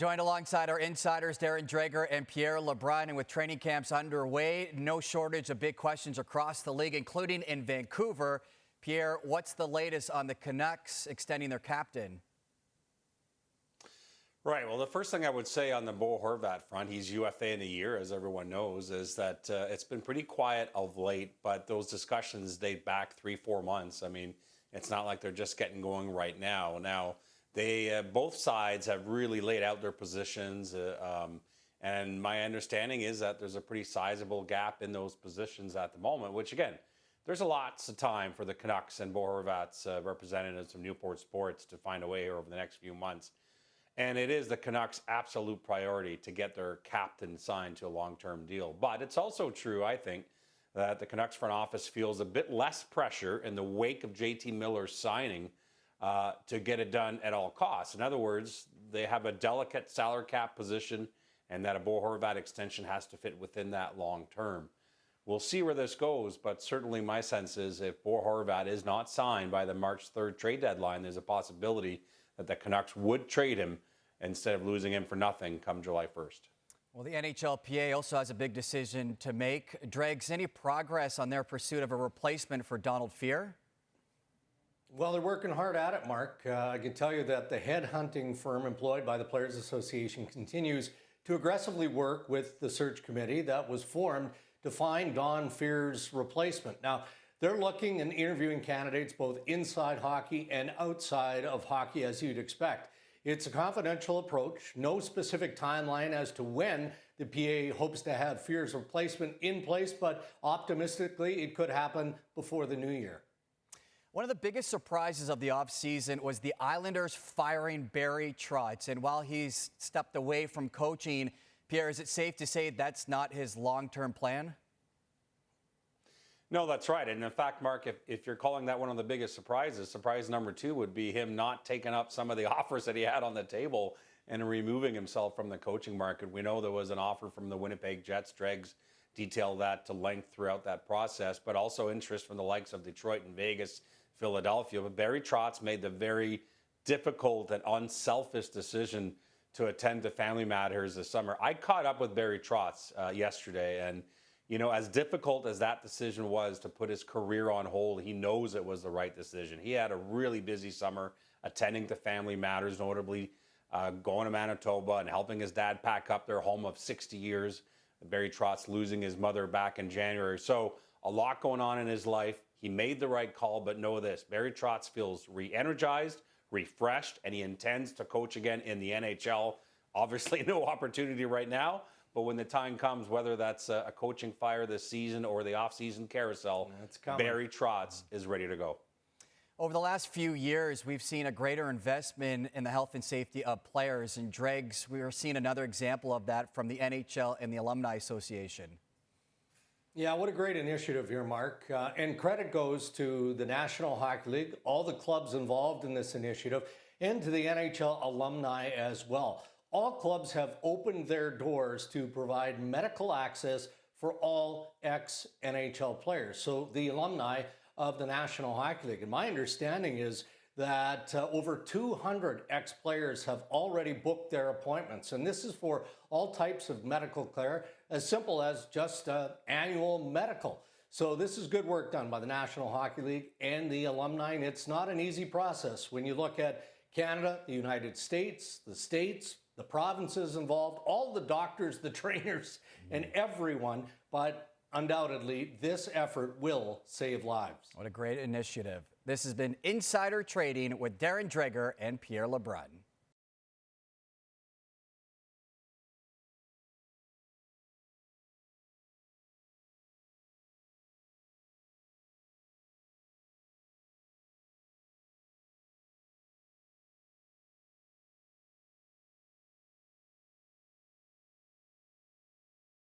Joined alongside our insiders, Darren, Dreger, and Pierre, LeBrun. And with training camps underway, no shortage of big questions across the league, including in Vancouver. Pierre, what's the latest on the Canucks extending their captain? Right. Well, the first thing I would say on the Bo Horvat front, he's UFA in the year, as everyone knows, is that it's been pretty quiet of late, but those discussions date back 3-4 months. I mean, it's not like they're just getting going right now. Now, they both sides have really laid out their positions, and my understanding is that there's a pretty sizable gap in those positions at the moment, which, again, there's a lots of time for the Canucks and Bo Horvat's representatives from Newport Sports to find a way here over the next few months. And it is the Canucks' absolute priority to get their captain signed to a long-term deal. But it's also true, I think, that the Canucks front office feels a bit less pressure in the wake of JT Miller's signing to get it done at all costs. In other words, they have a delicate salary cap position, and that a Bo Horvat extension has to fit within that long term. We'll see where this goes, but certainly my sense is if Bo Horvat is not signed by the March 3rd trade deadline, there's a possibility that the Canucks would trade him instead of losing him for nothing come July 1st. Well, the NHLPA also has a big decision to make. Dregs, any progress on their pursuit of a replacement for Donald Fehr? Well, they're working hard at it, Mark. I can tell you that the headhunting firm employed by the Players Association continues to aggressively work with the search committee that was formed to find Don Fehr's replacement. Now, they're looking and interviewing candidates both inside hockey and outside of hockey, as you'd expect. It's a confidential approach, no specific timeline as to when the PA hopes to have Fehr's replacement in place, but optimistically it could happen before the new year. One of the biggest surprises of the offseason was the Islanders firing Barry Trotz. And while he's stepped away from coaching, Pierre, is it safe to say that's not his long-term plan? No, that's right. And in fact, Mark, if you're calling that one of the biggest surprises, surprise number 2 would be him not taking up some of the offers that he had on the table and removing himself from the coaching market. We know there was an offer from the Winnipeg Jets. Dregs detailed that to length throughout that process, but also interest from the likes of Detroit and Vegas, Philadelphia. But Barry Trotz made the very difficult and unselfish decision to attend to family matters this summer. I caught up with Barry Trotz yesterday, and you know, as difficult as that decision was to put his career on hold, he knows it was the right decision. He had a really busy summer attending to family matters, notably going to Manitoba and helping his dad pack up their home of 60 years. Barry Trotz losing his mother back in January. So a lot going on in his life. He made the right call, but know this, Barry Trotz feels re-energized, refreshed, and he intends to coach again in the NHL. Obviously, no opportunity right now. But when the time comes, whether that's a coaching fire this season or the offseason carousel, Barry Trotz is ready to go. Over the last few years, we've seen a greater investment in the health and safety of players. And Dregs, we are seeing another example of that from the NHL and the Alumni Association. Yeah, what a great initiative here, Mark. And credit goes to the National Hockey League, all the clubs involved in this initiative, and to the NHL Alumni as well. All clubs have opened their doors to provide medical access for all ex-NHL players. So the alumni of the National Hockey League. And my understanding is that over 200 ex-players have already booked their appointments. And this is for all types of medical care, as simple as just annual medical. So this is good work done by the National Hockey League and the alumni. And it's not an easy process. When you look at Canada, the United States, the provinces involved, all the doctors, the trainers, and everyone. But undoubtedly, this effort will save lives. What a great initiative. This has been Insider Trading with Darren, Dreger, and Pierre LeBrun.